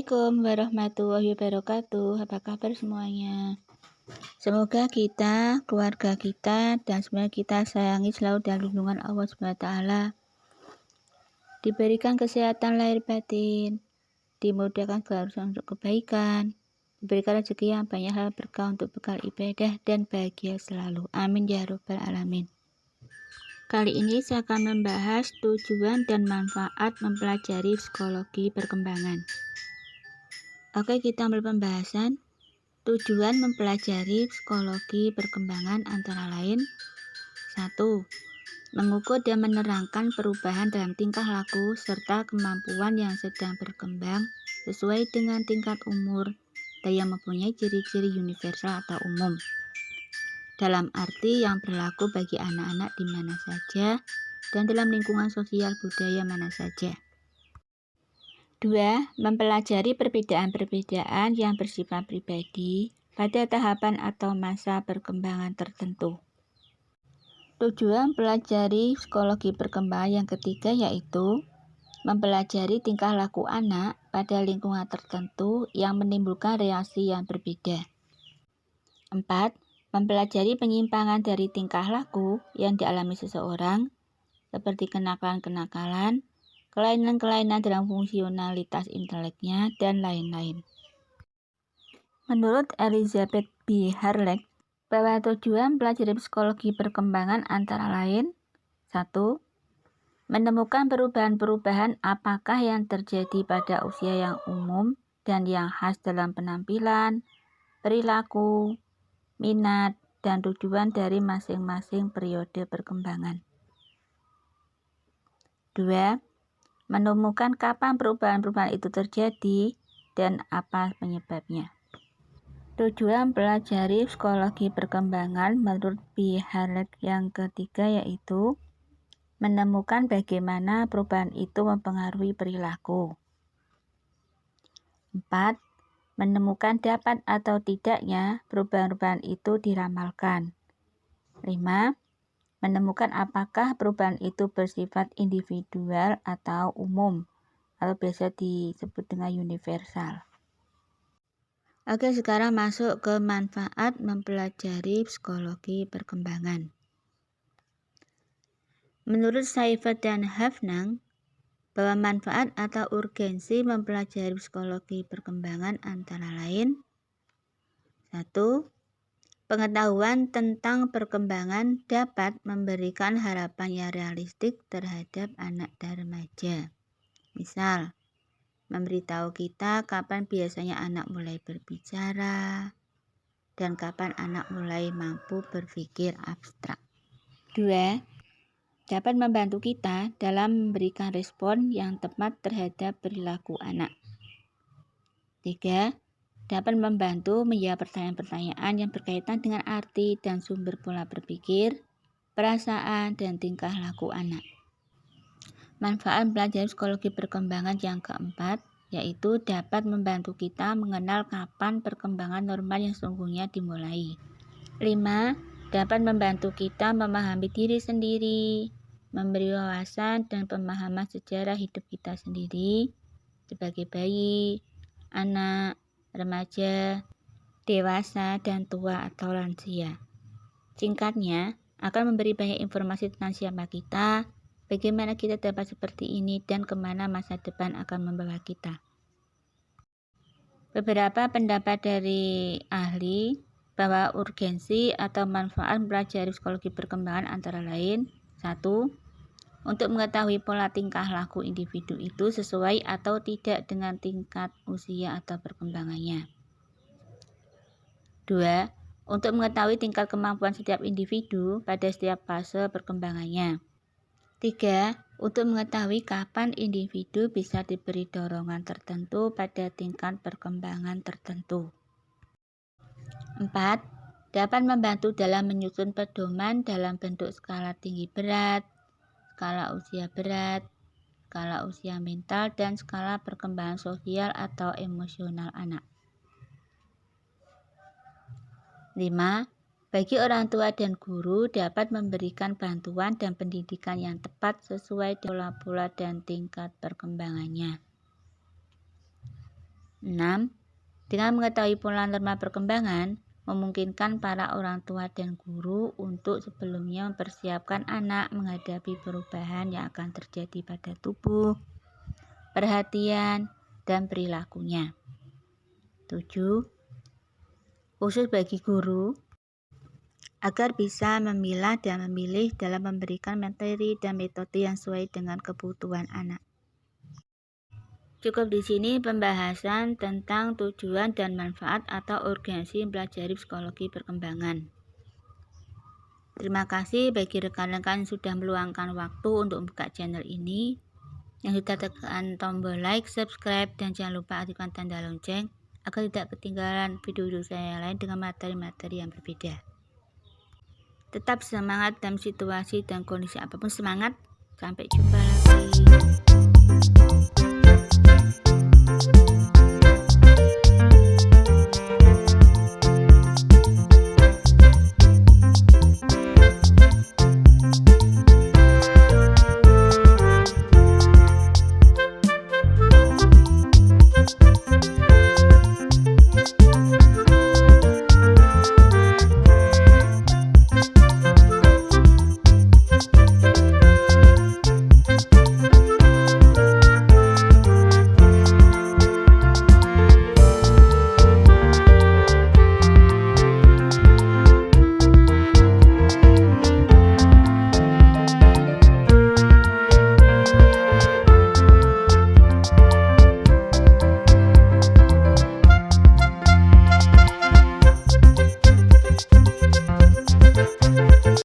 Assalamualaikum warahmatullahi wabarakatuh. Apa kabar semuanya? Semoga kita, keluarga kita, dan semuanya kita sayangi selalu dalam lindungan Allah SWT. Diberikan kesehatan lahir batin, dimudahkan segala urusan untuk kebaikan, diberikan rezeki yang banyak hal berkah untuk bekal ibadah dan bahagia selalu. Amin ya rabbal alamin. Kali ini saya akan membahas tujuan dan manfaat mempelajari psikologi perkembangan. Oke, kita mulai pembahasan. Tujuan mempelajari psikologi perkembangan antara lain 1. Mengukur dan menerangkan perubahan dalam tingkah laku serta kemampuan yang sedang berkembang sesuai dengan tingkat umur dan yang mempunyai ciri-ciri universal atau umum, dalam arti yang berlaku bagi anak-anak di mana saja dan dalam lingkungan sosial budaya mana saja. 2. Mempelajari perbedaan-perbedaan yang bersifat pribadi pada tahapan atau masa perkembangan tertentu. Tujuan mempelajari psikologi perkembangan yang ketiga yaitu mempelajari tingkah laku anak pada lingkungan tertentu yang menimbulkan reaksi yang berbeda. 4. Mempelajari penyimpangan dari tingkah laku yang dialami seseorang seperti kenakalan-kenakalan, kelainan-kelainan dalam fungsionalitas inteleknya, dan lain-lain. Menurut Elizabeth B. Harlech, bahwa tujuan mempelajari psikologi perkembangan antara lain 1. Menemukan perubahan-perubahan apakah yang terjadi pada usia yang umum dan yang khas dalam penampilan, perilaku, minat, dan tujuan dari masing-masing periode perkembangan. 2. Menemukan kapan perubahan-perubahan itu terjadi dan apa penyebabnya. Tujuan mempelajari psikologi perkembangan menurut B. Harlech yang ketiga yaitu menemukan bagaimana perubahan itu mempengaruhi perilaku. 4. Menemukan dapat atau tidaknya perubahan-perubahan itu diramalkan. 5. Menemukan apakah perubahan itu bersifat individual atau umum, atau biasa disebut dengan universal. Oke, sekarang masuk ke manfaat mempelajari psikologi perkembangan. Menurut Seifert dan Hafnang, bahwa manfaat atau urgensi mempelajari psikologi perkembangan antara lain 1. Pengetahuan tentang perkembangan dapat memberikan harapan yang realistik terhadap anak dan remaja. Misal, memberitahu kita kapan biasanya anak mulai berbicara dan kapan anak mulai mampu berpikir abstrak. 2. Dapat membantu kita dalam memberikan respon yang tepat terhadap perilaku anak. 3. Dapat membantu menjawab pertanyaan-pertanyaan yang berkaitan dengan arti dan sumber pola berpikir, perasaan, dan tingkah laku anak. Manfaat belajar psikologi perkembangan yang keempat, yaitu dapat membantu kita mengenal kapan perkembangan normal yang sesungguhnya dimulai. 5. Dapat membantu kita memahami diri sendiri, memberi wawasan dan pemahaman sejarah hidup kita sendiri sebagai bayi, anak, remaja, dewasa, dan tua atau lansia. Singkatnya, akan memberi banyak informasi tentang siapa kita, bagaimana kita dapat seperti ini, dan kemana masa depan akan membawa kita. Beberapa pendapat dari ahli bahwa urgensi atau manfaat mempelajari psikologi perkembangan antara lain 1. Untuk mengetahui pola tingkah laku individu itu sesuai atau tidak dengan tingkat usia atau perkembangannya. 2. Untuk mengetahui tingkat kemampuan setiap individu pada setiap fase perkembangannya. 3. Untuk mengetahui kapan individu bisa diberi dorongan tertentu pada tingkat perkembangan tertentu. 4. Dapat membantu dalam menyusun pedoman dalam bentuk skala tinggi berat, skala usia berat, skala usia mental, dan skala perkembangan sosial atau emosional anak. 5. Bagi orang tua dan guru dapat memberikan bantuan dan pendidikan yang tepat sesuai pola-pola dan tingkat perkembangannya. 6. Dengan mengetahui pola norma perkembangan, memungkinkan para orang tua dan guru untuk sebelumnya mempersiapkan anak menghadapi perubahan yang akan terjadi pada tubuh, perhatian, dan perilakunya. 7. Khusus bagi guru, agar bisa memilah dan memilih dalam memberikan materi dan metode yang sesuai dengan kebutuhan anak. Cukup di sini pembahasan tentang tujuan dan manfaat atau urgensi mempelajari psikologi perkembangan. Terima kasih bagi rekan-rekan yang sudah meluangkan waktu untuk membuka channel ini, yang sudah tekan tombol like, subscribe, dan jangan lupa aktifkan tanda lonceng agar tidak ketinggalan video-video saya yang lain dengan materi-materi yang berbeda. Tetap semangat dalam situasi dan kondisi apapun, semangat. Sampai jumpa lagi.